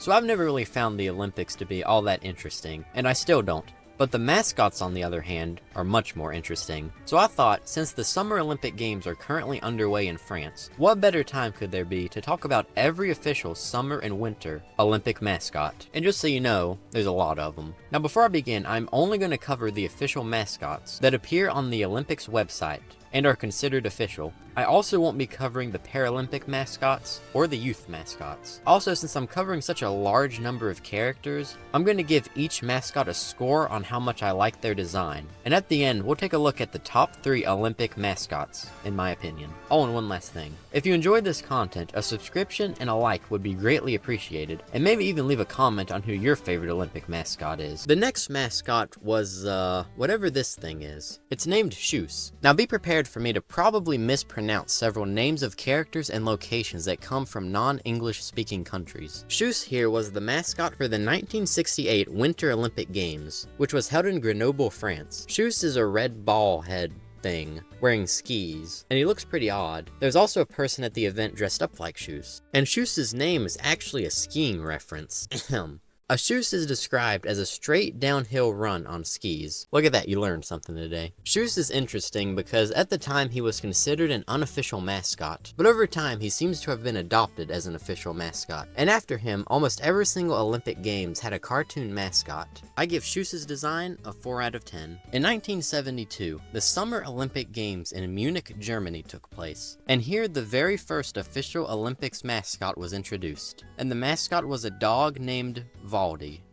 so I've never really found the Olympics to be all that interesting, and I still don't. But the mascots, on the other hand, are much more interesting. So I thought, since the Summer Olympic Games are currently underway in France, what better time could there be to talk about every official summer and winter Olympic mascot? And just so you know, there's a lot of them. Now before I begin, I'm only going to cover the official mascots that appear on the Olympics website and are considered official. I also won't be covering the Paralympic mascots or the youth mascots. Also, since I'm covering such a large number of characters, I'm going to give each mascot a score on how much I like their design. And at the end, we'll take a look at the top 3 Olympic mascots, in my opinion. Oh, and one last thing. If you enjoyed this content, a subscription and a like would be greatly appreciated, and maybe even leave a comment on who your favorite Olympic mascot is. The next mascot was, whatever this thing is. It's named Shoes. Now be prepared for me to probably mispronounce several names of characters and locations that come from non-English speaking countries. Shoes here was the mascot for the 1968 Winter Olympic Games, which was held in Grenoble, France. Shoes is a red ball head thing, wearing skis, and he looks pretty odd. There's also a person at the event dressed up like Shoes. And Shoes' name is actually a skiing reference. A shoes is described as a straight downhill run on skis. Look at that, you learned something today. Shoes is interesting because at the time he was considered an unofficial mascot, but over time he seems to have been adopted as an official mascot. And after him, almost every single Olympic Games had a cartoon mascot. I give Shoes' design a 4 out of 10. In 1972, the Summer Olympic Games in Munich, Germany took place. And here the very first official Olympics mascot was introduced. And the mascot was a dog named Valdi.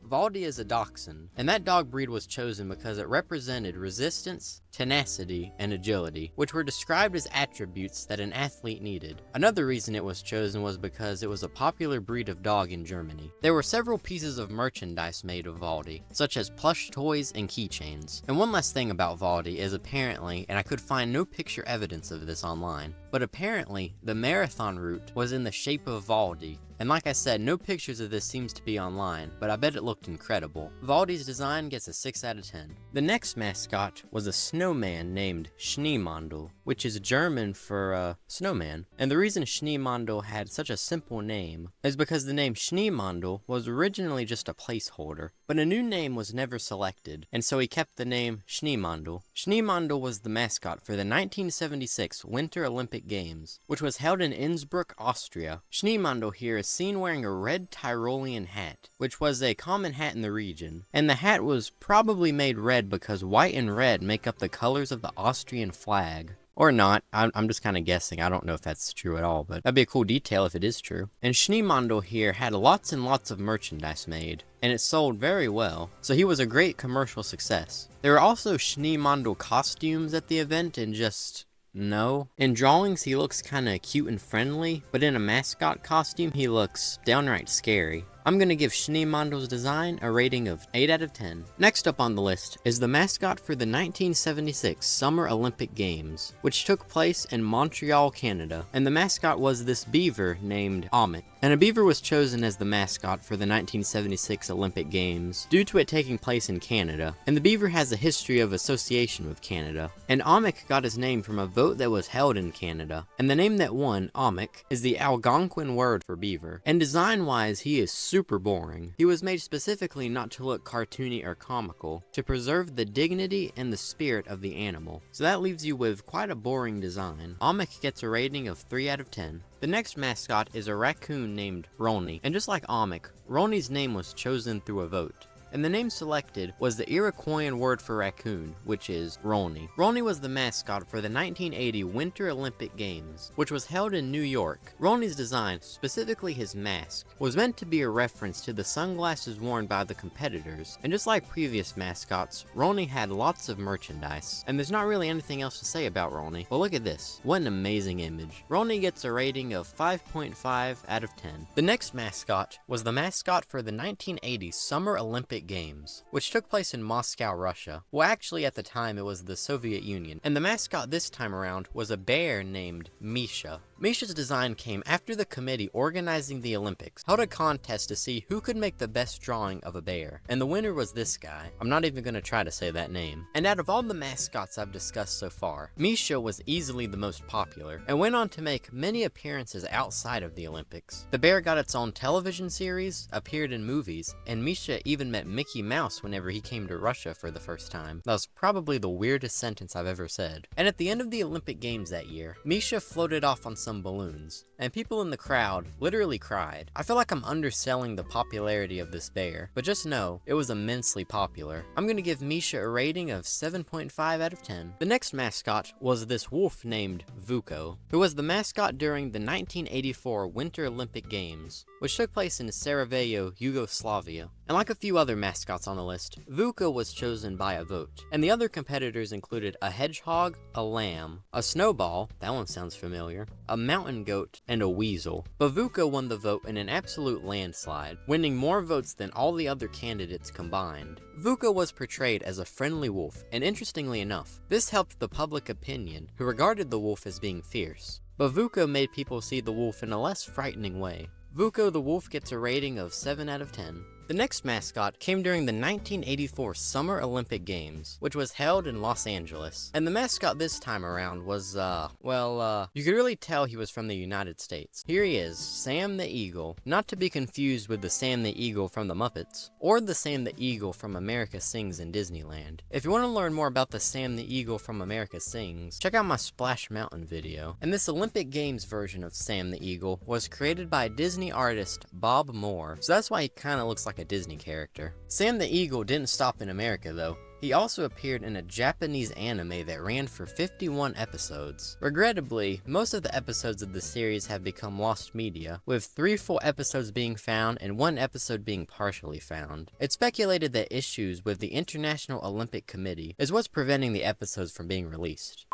Valdi is a dachshund, and that dog breed was chosen because it represented resistance, tenacity, and agility, which were described as attributes that an athlete needed. Another reason it was chosen was because it was a popular breed of dog in Germany. There were several pieces of merchandise made of Valdi, such as plush toys and keychains. And one last thing about Valdi is apparently, and I could find no picture evidence of this online, but apparently the marathon route was in the shape of Valdi. And like I said, no pictures of this seems to be online, but I bet it looked incredible. Valdi's design gets a 6 out of 10. The next mascot was a snowman named Schneemann, which is German for snowman. And the reason Schneemann had such a simple name is because the name Schneemann was originally just a placeholder, but a new name was never selected, and so he kept the name Schneemann. Schneemann was the mascot for the 1976 Winter Olympic Games, which was held in Innsbruck, Austria. Schneemann here is seen wearing a red Tyrolean hat, which was a common hat in the region, and the hat was probably made red because white and red make up the colors of the Austrian flag. Or not, I'm just kind of guessing. I don't know if that's true at all, but that'd be a cool detail if it is true. And Schneemann here had lots and lots of merchandise made, and it sold very well, so he was a great commercial success. There were also Schneemann costumes at the event, and just... no. In drawings, he looks kinda cute and friendly, but in a mascot costume, he looks downright scary. I'm gonna give Schneemann's design a rating of 8 out of 10. Next up on the list is the mascot for the 1976 Summer Olympic Games, which took place in Montreal, Canada. And the mascot was this beaver named Amit. And a beaver was chosen as the mascot for the 1976 Olympic Games due to it taking place in Canada. And the beaver has a history of association with Canada. And Amit got his name from a vote that was held in Canada. And the name that won, Amit, is the Algonquin word for beaver. And design-wise, he is super boring. He was made specifically not to look cartoony or comical, to preserve the dignity and the spirit of the animal. So that leaves you with quite a boring design. Amit gets a rating of 3 out of 10. The next mascot is a raccoon named Roni, and just like Amit, Roni's name was chosen through a vote. And the name selected was the Iroquoian word for raccoon, which is Roni. Roni was the mascot for the 1980 Winter Olympic Games, which was held in New York. Roni's design, specifically his mask, was meant to be a reference to the sunglasses worn by the competitors. And just like previous mascots, Roni had lots of merchandise. And there's not really anything else to say about Roni. But look at this. What an amazing image. Roni gets a rating of 5.5 out of 10. The next mascot was the mascot for the 1980 Summer Olympic Games, which took place in Moscow, Russia. Well, actually at the time it was the Soviet Union, and the mascot this time around was a bear named Misha. Misha's design came after the committee organizing the Olympics held a contest to see who could make the best drawing of a bear, and the winner was this guy. I'm not even gonna try to say that name. And out of all the mascots I've discussed so far, Misha was easily the most popular, and went on to make many appearances outside of the Olympics. The bear got its own television series, appeared in movies, and Misha even met Mickey Mouse whenever he came to Russia for the first time. That was probably the weirdest sentence I've ever said. And at the end of the Olympic Games that year, Misha floated off on some balloons, and people in the crowd literally cried. I feel like I'm underselling the popularity of this bear, but just know, it was immensely popular. I'm gonna give Misha a rating of 7.5 out of 10. The next mascot was this wolf named Vuko, who was the mascot during the 1984 Winter Olympic Games, which took place in Sarajevo, Yugoslavia. And like a few other mascots on the list, Vuko was chosen by a vote, and the other competitors included a hedgehog, a lamb, a snowball, that one sounds familiar, a mountain goat, and a weasel. But Vuko won the vote in an absolute landslide, winning more votes than all the other candidates combined. Vuko was portrayed as a friendly wolf, and interestingly enough, this helped the public opinion, who regarded the wolf as being fierce. But Vuko made people see the wolf in a less frightening way. Vuko the wolf gets a rating of 7 out of 10. The next mascot came during the 1984 Summer Olympic Games, which was held in Los Angeles. And the mascot this time around was, you could really tell he was from the United States. Here he is, Sam the Eagle, not to be confused with the Sam the Eagle from the Muppets, or the Sam the Eagle from America Sings in Disneyland. If you want to learn more about the Sam the Eagle from America Sings, check out my Splash Mountain video. And this Olympic Games version of Sam the Eagle was created by Disney artist Bob Moore, so that's why he kinda looks like a Disney character. Sam the Eagle didn't stop in America though. He also appeared in a Japanese anime that ran for 51 episodes. Regrettably, most of the episodes of the series have become lost media, with 3 full episodes being found and 1 episode being partially found. It's speculated that issues with the International Olympic Committee is what's preventing the episodes from being released.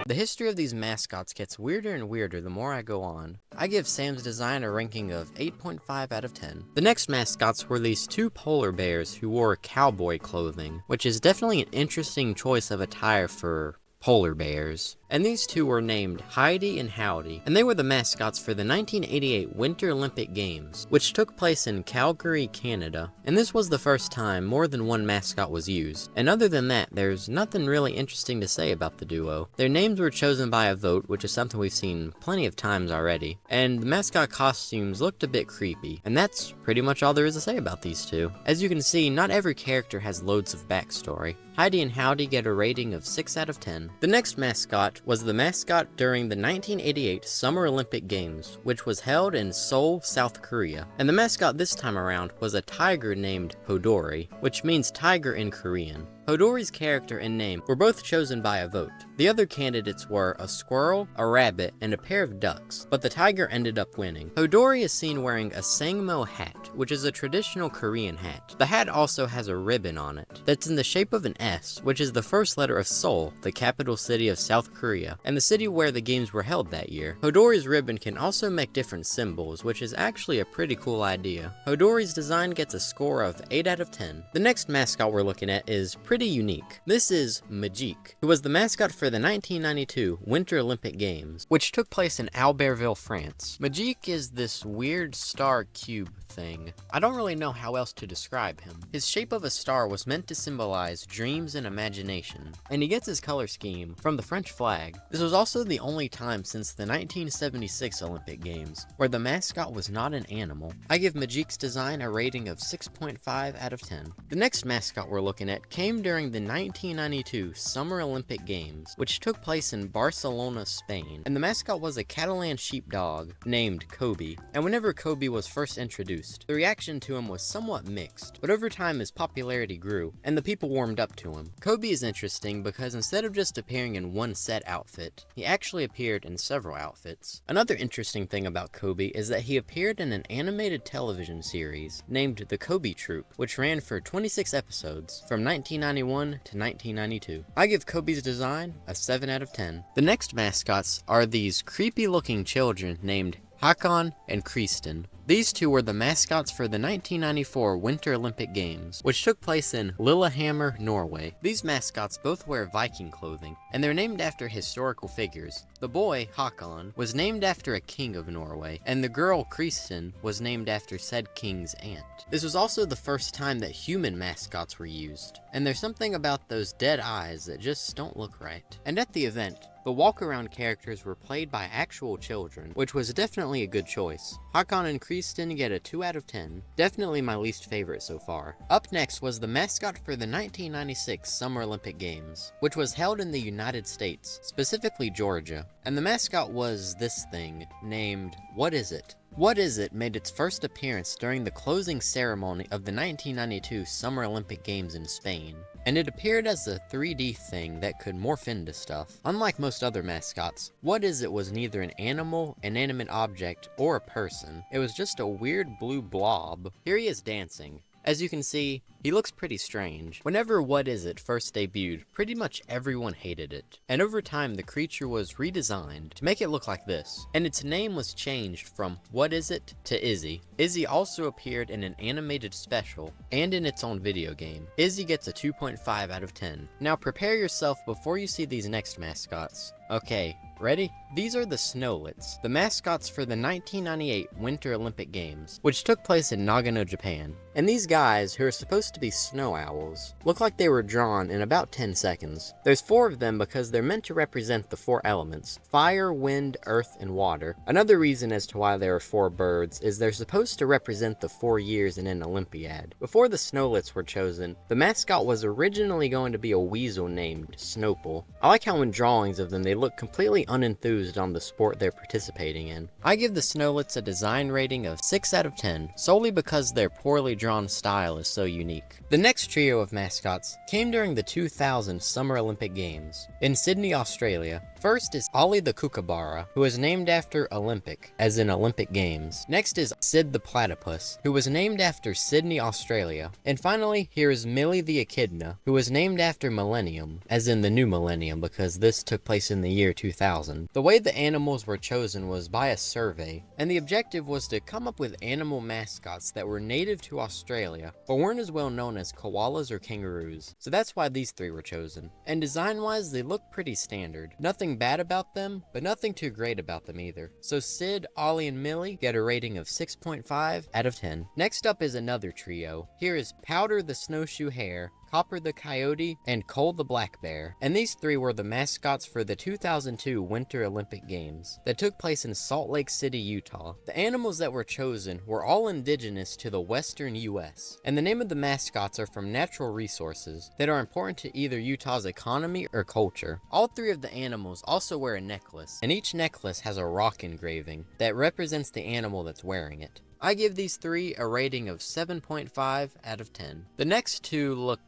The history of these mascots gets weirder and weirder the more I go on. I give Sam's design a ranking of 8.5 out of 10. The next mascots were these 2 polar bears who wore cowboy clothing, which is definitely an interesting choice of attire for polar bears. And these 2 were named Heidi and Howdy, and they were the mascots for the 1988 Winter Olympic Games, which took place in Calgary, Canada. And this was the first time more than 1 mascot was used. And other than that, there's nothing really interesting to say about the duo. Their names were chosen by a vote, which is something we've seen plenty of times already. And the mascot costumes looked a bit creepy, and that's pretty much all there is to say about these 2. As you can see, not every character has loads of backstory. Heidi and Howdy get a rating of 6 out of 10. The next mascot was the mascot during the 1988 Summer Olympic Games, which was held in Seoul, South Korea. And the mascot this time around was a tiger named Hodori, which means tiger in Korean. Hodori's character and name were both chosen by a vote. The other candidates were a squirrel, a rabbit, and a pair of ducks, but the tiger ended up winning. Hodori is seen wearing a sangmo hat, which is a traditional Korean hat. The hat also has a ribbon on it that's in the shape of an S, which is the first letter of Seoul, the capital city of South Korea, and the city where the games were held that year. Hodori's ribbon can also make different symbols, which is actually a pretty cool idea. Hodori's design gets a score of 8 out of 10. The next mascot we're looking at is pretty unique. This is Magique, who was the mascot for the 1992 Winter Olympic Games, which took place in Albertville, France. Magique is this weird star cube thing. I don't really know how else to describe him. His shape of a star was meant to symbolize dreams and imagination, and he gets his color scheme from the French flag. This was also the only time since the 1976 Olympic Games where the mascot was not an animal. I give Magique's design a rating of 6.5 out of 10. The next mascot we're looking at came during the 1992 Summer Olympic Games, which took place in Barcelona, Spain, and the mascot was a Catalan sheepdog named Kobe. And whenever Kobe was first introduced, the reaction to him was somewhat mixed, but over time his popularity grew, and the people warmed up to him. Kobe is interesting because instead of just appearing in one set outfit, he actually appeared in several outfits. Another interesting thing about Kobe is that he appeared in an animated television series named The Kobe Troop, which ran for 26 episodes from 1991 to 1992. I give Kobe's design a 7 out of 10. The next mascots are these creepy looking children named Håkon and Kristen. These two were the mascots for the 1994 Winter Olympic Games, which took place in Lillehammer, Norway. These mascots both wear Viking clothing, and they're named after historical figures. The boy, Håkon, was named after a king of Norway, and the girl, Kristen, was named after said king's aunt. This was also the first time that human mascots were used, and there's something about those dead eyes that just don't look right. And at the event, the walk-around characters were played by actual children, which was definitely a good choice. Håkon and Kristen get a 2 out of 10, definitely my least favorite so far. Up next was the mascot for the 1996 Summer Olympic Games, which was held in the United States, specifically Georgia, and the mascot was this thing, named What Is It? What Is It made its first appearance during the closing ceremony of the 1992 Summer Olympic Games in Spain, and it appeared as a 3D thing that could morph into stuff. Unlike most other mascots, What Is It was neither an animal, inanimate object, or a person. It was just a weird blue blob. Here he is dancing. As you can see, he looks pretty strange. Whenever What Is It first debuted, pretty much everyone hated it, and over time the creature was redesigned to make it look like this, and its name was changed from What Is It to Izzy. Izzy also appeared in an animated special and in its own video game. Izzy gets a 2.5 out of 10. Now prepare yourself before you see these next mascots. Okay, ready? These are the Snowlets, the mascots for the 1998 Winter Olympic Games, which took place in Nagano, Japan. And these guys, who are supposed to be snow owls, look like they were drawn in about 10 seconds. There's 4 of them because they're meant to represent the 4 elements: fire, wind, earth, and water. Another reason as to why there are 4 birds is they're supposed to represent the 4 years in an Olympiad. Before the Snowlets were chosen, the mascot was originally going to be a weasel named Snowple. I like how in drawings of them they look completely unenthused on the sport they're participating in. I give the Snowlets a design rating of 6 out of 10, solely because their poorly drawn style is so unique. The next trio of mascots came during the 2000 Summer Olympic Games in Sydney, Australia. First is Ollie the Kookaburra, who is named after Olympic, as in Olympic Games. Next is Sid the Platypus, who was named after Sydney, Australia. And finally, here is Millie the Echidna, who was named after Millennium, as in the new millennium, because this took place in the year 2000. The way the animals were chosen was by a survey, and the objective was to come up with animal mascots that were native to Australia, but weren't as well known as koalas or kangaroos. So that's why these 3 were chosen. And design-wise, they look pretty standard. Nothing bad about them, but nothing too great about them either. So Sid, Ollie, and Millie get a rating of 6.5 out of 10. Next up is another trio. Here is Powder the Snowshoe Hare, Copper the Coyote, and Cole the Black Bear. And these 3 were the mascots for the 2002 Winter Olympic Games that took place in Salt Lake City, Utah. The animals that were chosen were all indigenous to the western US, and the name of the mascots are from natural resources that are important to either Utah's economy or culture. All 3 of the animals also wear a necklace, and each necklace has a rock engraving that represents the animal that's wearing it. I give these 3 a rating of 7.5 out of 10. The next 2 look,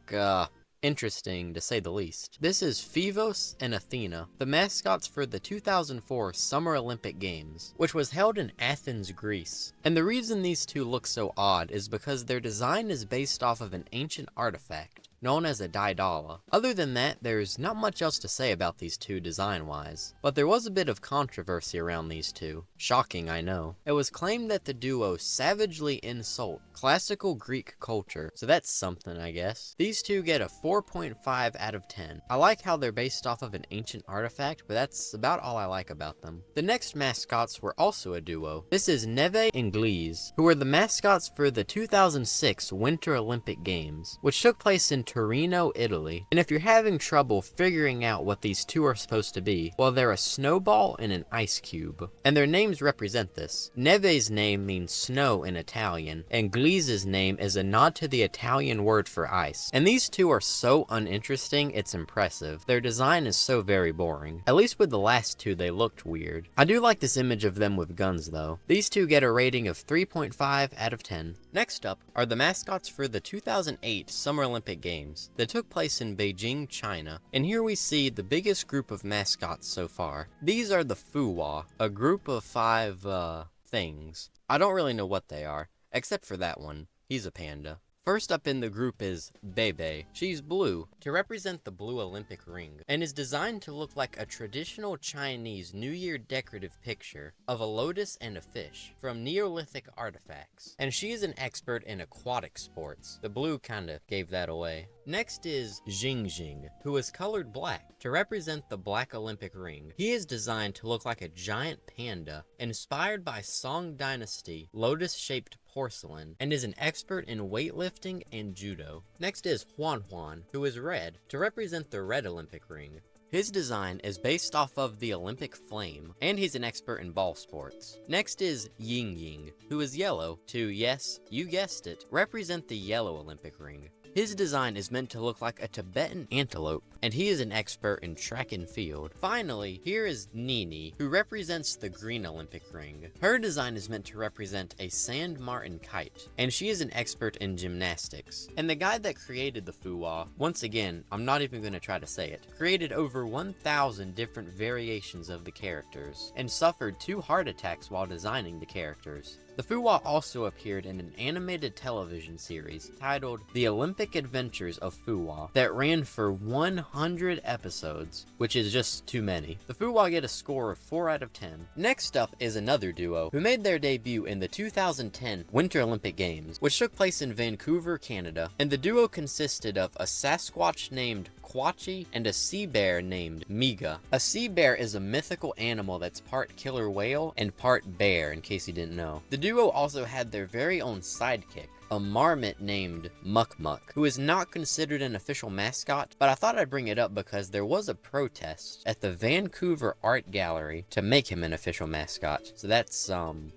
interesting to say the least. This is Phevos and Athena, the mascots for the 2004 Summer Olympic Games, which was held in Athens, Greece. And the reason these 2 look so odd is because their design is based off of an ancient artifact known as a Daedala. Other than that, there's not much else to say about these 2 design-wise, but there was a bit of controversy around these 2. Shocking, I know. It was claimed that the duo savagely insult classical Greek culture, so that's something, I guess. These 2 get a 4.5 out of 10. I like how they're based off of an ancient artifact, but that's about all I like about them. The next mascots were also a duo. This is Neve and Glees, who were the mascots for the 2006 Winter Olympic Games, which took place in Torino, Italy. And if you're having trouble figuring out what these two are supposed to be, well, they're a snowball and an ice cube. And their names represent this. Neve's name means snow in Italian, and Glise's name is a nod to the Italian word for ice. And these two are so uninteresting, it's impressive. Their design is so very boring. At least with the last two, they looked weird. I do like this image of them with guns though. These two get a rating of 3.5 out of 10. Next up are the mascots for the 2008 Summer Olympic Games that took place in Beijing, China. And here we see the biggest group of mascots so far. These are the Fuwa, a group of 5, things. I don't really know what they are, except for that one. He's a panda. First up in the group is Bebe. She's blue to represent the blue Olympic ring and is designed to look like a traditional Chinese New Year decorative picture of a lotus and a fish from Neolithic artifacts. And she is an expert in aquatic sports. The blue kinda gave that away. Next is Jing, who is colored black to represent the black Olympic ring. He is designed to look like a giant panda inspired by Song Dynasty lotus-shaped porcelain and is an expert in weightlifting and judo. Next is Huan, who is red to represent the red Olympic ring. His design is based off of the Olympic flame, and he's an expert in ball sports. Next is Ying, who is yellow to, yes, you guessed it, represent the yellow Olympic ring. His design is meant to look like a Tibetan antelope, and he is an expert in track and field. Finally, here is Nini, who represents the green Olympic ring. Her design is meant to represent a sand martin kite, and she is an expert in gymnastics. And the guy that created the Fuwa, once again, I'm not even going to try to say it, created over 1,000 different variations of the characters, and suffered 2 heart attacks while designing the characters. The Fuwa also appeared in an animated television series titled The Olympic Adventures of Fuwa that ran for 100 episodes, which is just too many. The Fuwa get a score of 4 out of 10. Next up is another duo who made their debut in the 2010 Winter Olympic Games, which took place in Vancouver, Canada, and the duo consisted of a Sasquatch named Quachi and a sea bear named Miga. A sea bear is a mythical animal that's part killer whale and part bear, in case you didn't know. The duo also had their very own sidekick, a marmot named Muck, who is not considered an official mascot, but I thought I'd bring it up because there was a protest at the Vancouver Art Gallery to make him an official mascot, so that's,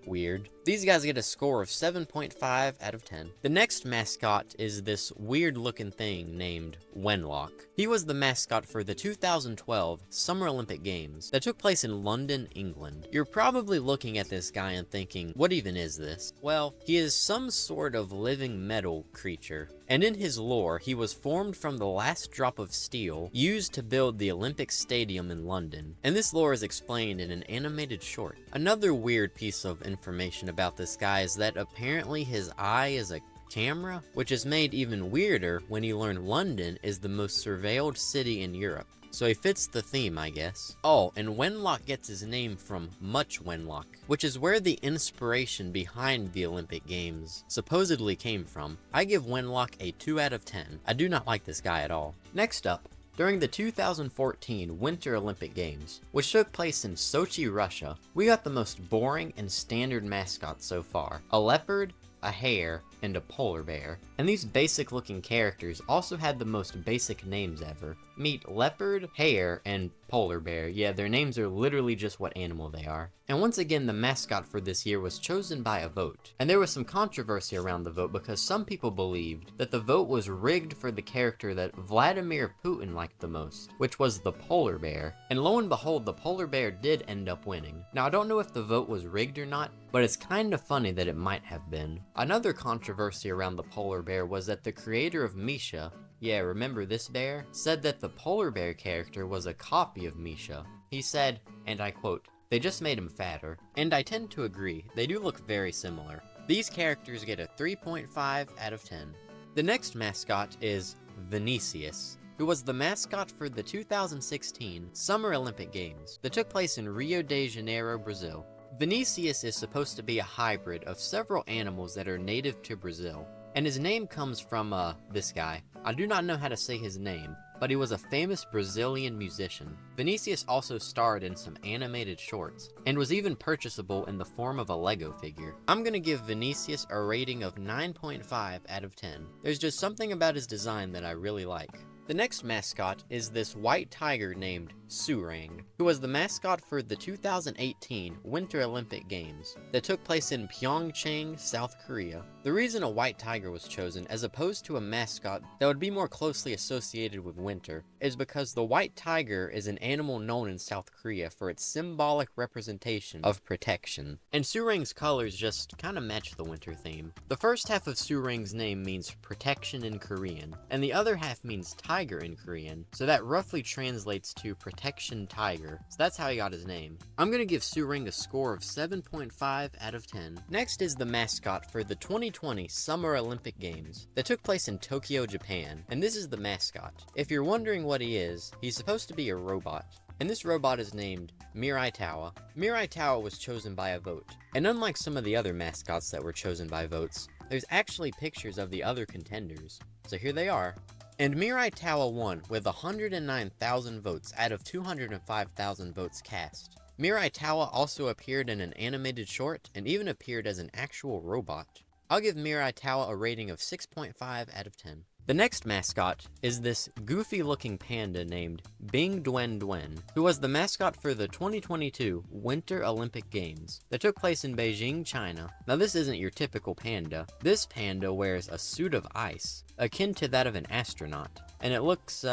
weird. These guys get a score of 7.5 out of 10. The next mascot is this weird looking thing named Wenlock. He was the mascot for the 2012 Summer Olympic Games that took place in London, England. You're probably looking at this guy and thinking, what even is this? Well, he is some sort of living metal creature. And in his lore, he was formed from the last drop of steel used to build the Olympic Stadium in London. And this lore is explained in an animated short. Another weird piece of information about this guy is that apparently his eye is a camera, which is made even weirder when you learn London is the most surveilled city in Europe. So he fits the theme, I guess. Oh, and Wenlock gets his name from Much Wenlock, which is where the inspiration behind the Olympic Games supposedly came from. I give Wenlock a 2 out of 10. I do not like this guy at all. Next up, during the 2014 Winter Olympic Games, which took place in Sochi, Russia, we got the most boring and standard mascots so far. A leopard, a hare, and a polar bear. And these basic looking characters also had the most basic names ever. Meet leopard, hare, and polar bear. Yeah, their names are literally just what animal they are. And once again, the mascot for this year was chosen by a vote. And there was some controversy around the vote because some people believed that the vote was rigged for the character that Vladimir Putin liked the most, which was the polar bear. And lo and behold, the polar bear did end up winning. Now, I don't know if the vote was rigged or not, but it's kind of funny that it might have been. Another controversy around the polar bear was that the creator of Misha, yeah, remember this bear, said that the polar bear character was a copy of Misha. He said, and I quote, "They just made him fatter." And I tend to agree, they do look very similar. These characters get a 3.5 out of 10. The next mascot is Vinicius, who was the mascot for the 2016 Summer Olympic Games that took place in Rio de Janeiro, Brazil. Vinicius is supposed to be a hybrid of several animals that are native to Brazil. And his name comes from, this guy. I do not know how to say his name, but he was a famous Brazilian musician. Vinicius also starred in some animated shorts, and was even purchasable in the form of a Lego figure. I'm gonna give Vinicius a rating of 9.5 out of 10. There's just something about his design that I really like. The next mascot is this white tiger named Surang, who was the mascot for the 2018 Winter Olympic Games that took place in PyeongChang, South Korea. The reason a white tiger was chosen as opposed to a mascot that would be more closely associated with winter is because the white tiger is an animal known in South Korea for its symbolic representation of protection. And Surang's colors just kind of match the winter theme. The first half of Surang's name means protection in Korean, and the other half means tiger in Korean, so that roughly translates to protection tiger. So that's how he got his name. I'm gonna give Surang a score of 7.5 out of 10. Next is the mascot for the 2020 Summer Olympic Games that took place in Tokyo, Japan, and this is the mascot. If you're wondering what he is, he's supposed to be a robot. And this robot is named Mirai Tawa. Mirai Tawa was chosen by a vote. And unlike some of the other mascots that were chosen by votes, there's actually pictures of the other contenders. So here they are. And Mirai Tawa won with 109,000 votes out of 205,000 votes cast. Mirai Tawa also appeared in an animated short and even appeared as an actual robot. I'll give Mirai Tawa a rating of 6.5 out of 10. The next mascot is this goofy-looking panda named Bing Duen Duen, who was the mascot for the 2022 Winter Olympic Games that took place in Beijing, China. Now this isn't your typical panda. This panda wears a suit of ice, akin to that of an astronaut, and it looks,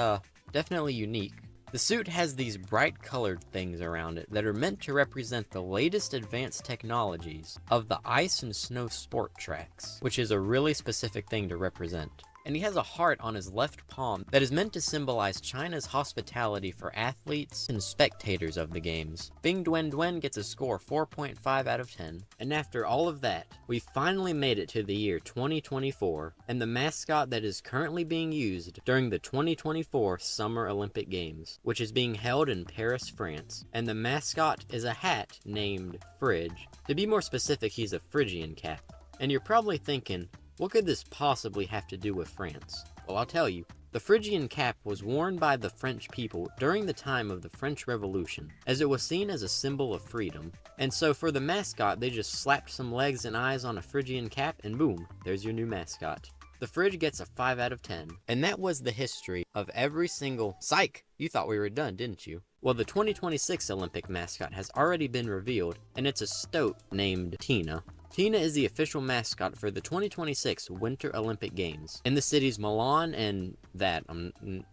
definitely unique. The suit has these bright colored things around it that are meant to represent the latest advanced technologies of the ice and snow sport tracks, which is a really specific thing to represent. And he has a heart on his left palm that is meant to symbolize China's hospitality for athletes and spectators of the games. Bing Duen Duen gets a score 4.5 out of 10. And after all of that, we finally made it to the year 2024, and the mascot that is currently being used during the 2024 Summer Olympic Games, which is being held in Paris, France. And the mascot is a hat named Fridge. To be more specific, he's a Phrygian cap. And you're probably thinking, what could this possibly have to do with France? Well, I'll tell you. The Phrygian cap was worn by the French people during the time of the French Revolution, as it was seen as a symbol of freedom. And so for the mascot, they just slapped some legs and eyes on a Phrygian cap, and boom, there's your new mascot. The Fridge gets a 5 out of 10. And that was the history of every single... Psych! You thought we were done, didn't you? Well, the 2026 Olympic mascot has already been revealed, and it's a stoat named Tina. Tina is the official mascot for the 2026 Winter Olympic Games in the cities Milan and that.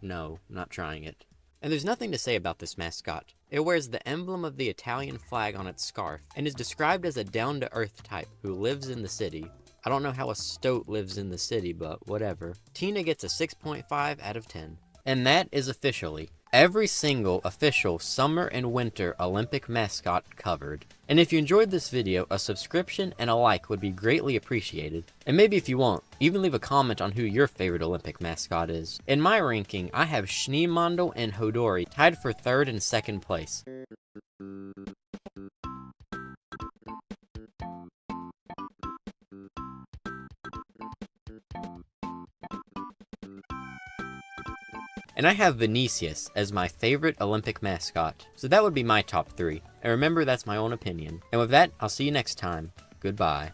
No, I'm not trying it. And there's nothing to say about this mascot. It wears the emblem of the Italian flag on its scarf and is described as a down-to-earth type who lives in the city. I don't know how a stoat lives in the city, but whatever. Tina gets a 6.5 out of 10. And that is officially every single official summer and winter Olympic mascot covered. And if you enjoyed this video, a subscription and a like would be greatly appreciated. And maybe if you want, even leave a comment on who your favorite Olympic mascot is. In my ranking, I have Schneemann and Hodori tied for 3rd and 2nd place. And I have Vinicius as my favorite Olympic mascot. So that would be my top 3. And remember, that's my own opinion. And with that, I'll see you next time. Goodbye.